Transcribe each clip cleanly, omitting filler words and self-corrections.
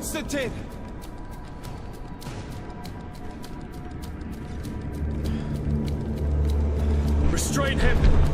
Constantine! Restrain him!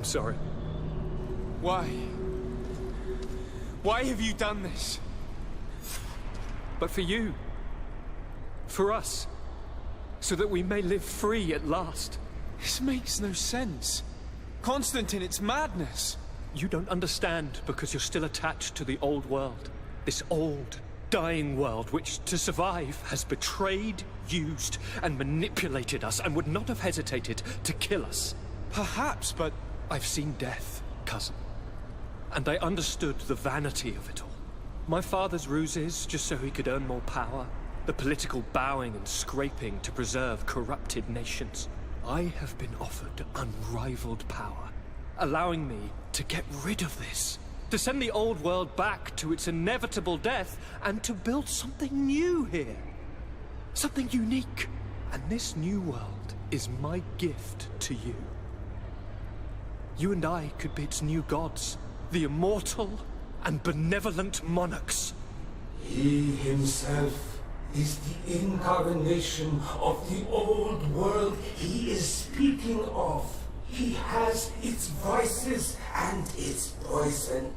I'm sorry. Why? Why have you done this? But for you. For us. So that we may live free at last. This makes no sense. Constantine, it's madness. You don't understand because you're still attached to the old world. This old, dying world which, to survive, has betrayed, used, and manipulated us and would not have hesitated to kill us. Perhaps, but I've seen death, cousin. And I understood the vanity of it all. My father's ruses just so he could earn more power. The political bowing and scraping to preserve corrupted nations. I have been offered unrivaled power, allowing me to get rid of this. To send the old world back to its inevitable death and to build something new here. Something unique. And this new world is my gift to you. You and I could be its new gods, the immortal and benevolent monarchs. He himself is the incarnation of the old world he is speaking of. He has its vices and its poison.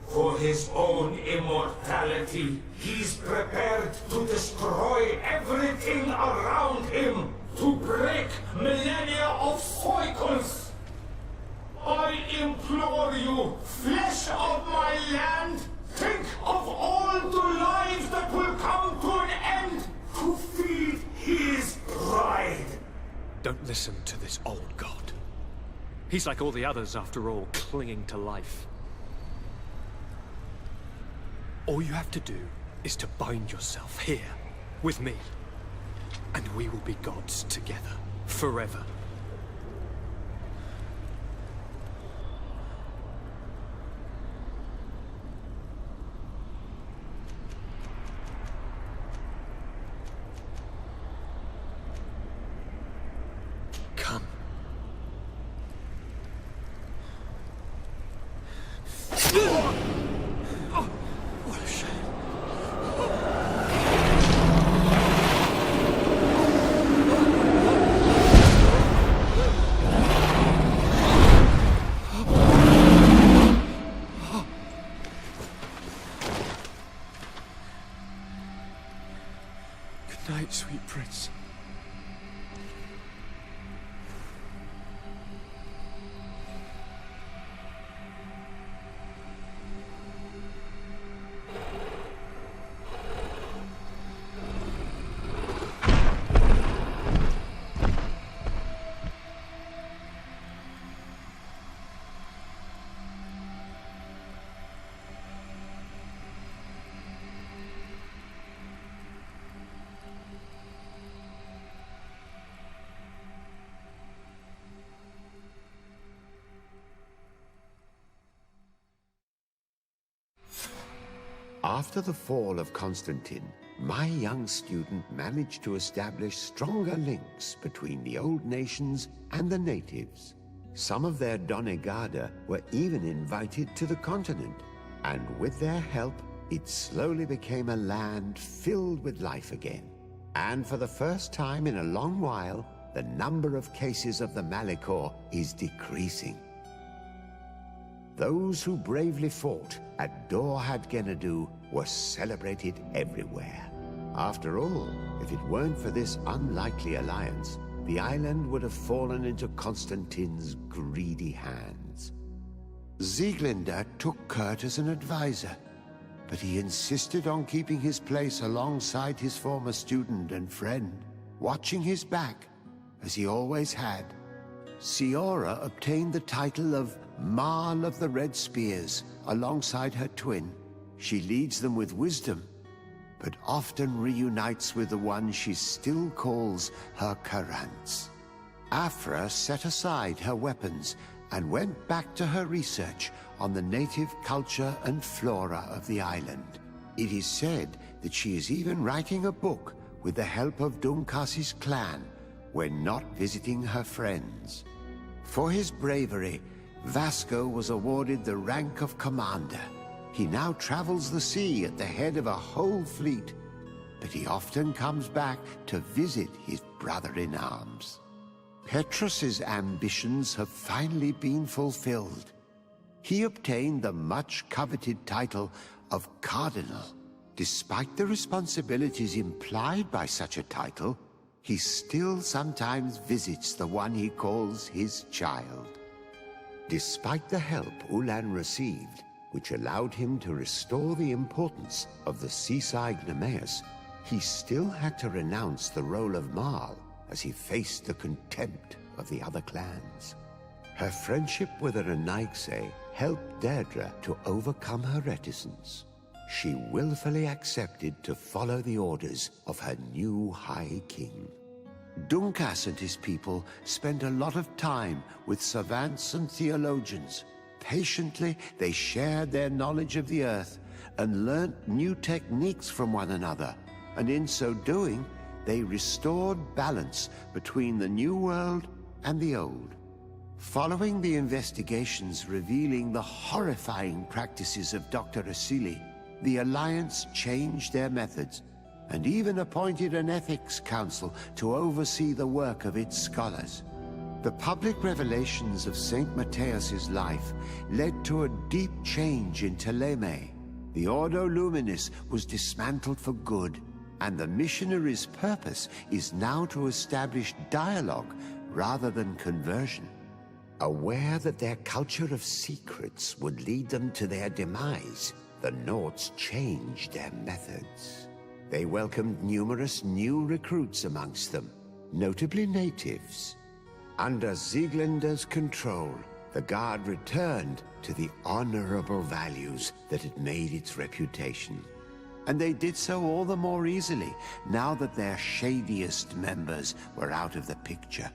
For his own immortality, he's prepared to destroy everything around him, to break millennia of cycles. I implore you, flesh of my land, think of all the lives that will come to an end to feed his pride. Don't listen to this old god. He's like all the others, after all, clinging to life. All you have to do is to bind yourself here, with me. And we will be gods together, forever. Come. Oh, what a shame. Good night, sweet prince. After the fall of Constantine, my young student managed to establish stronger links between the old nations and the natives. Some of their donegada were even invited to the continent, and with their help, it slowly became a land filled with life again. And for the first time in a long while, the number of cases of the Malichor is decreasing. Those who bravely fought at Dor had Gennadu were celebrated everywhere. After all, if it weren't for this unlikely alliance, the island would have fallen into Constantine's greedy hands. Sieglinde took Kurt as an advisor, but he insisted on keeping his place alongside his former student and friend, watching his back, as he always had. Siora obtained the title of Marl of the Red Spears alongside her twin. She leads them with wisdom, but often reunites with the one she still calls her Karants. Afra set aside her weapons and went back to her research on the native culture and flora of the island. It is said that she is even writing a book with the help of Dunkasi's clan when not visiting her friends. For his bravery, Vasco was awarded the rank of commander. He now travels the sea at the head of a whole fleet, but he often comes back to visit his brother-in-arms. Petrus's ambitions have finally been fulfilled. He obtained the much-coveted title of Cardinal. Despite the responsibilities implied by such a title, he still sometimes visits the one he calls his child. Despite the help Ulan received, which allowed him to restore the importance of the seaside Nemeus, he still had to renounce the role of Marl as he faced the contempt of the other clans. Her friendship with Aranaigse helped Deirdre to overcome her reticence. She willfully accepted to follow the orders of her new High King. Dunkas and his people spent a lot of time with savants and theologians. Patiently, they shared their knowledge of the earth and learnt new techniques from one another, and in so doing, they restored balance between the new world and the old. Following the investigations revealing the horrifying practices of Dr. Asili, the Alliance changed their methods and even appointed an ethics council to oversee the work of its scholars. The public revelations of Saint Matthias's life led to a deep change in Teleme. The Ordo Luminis was dismantled for good, and the missionaries' purpose is now to establish dialogue rather than conversion. Aware that their culture of secrets would lead them to their demise, the Nords changed their methods. They welcomed numerous new recruits amongst them, notably natives. Under Sieglinder's control, the Guard returned to the honorable values that had made its reputation. And they did so all the more easily now that their shadiest members were out of the picture.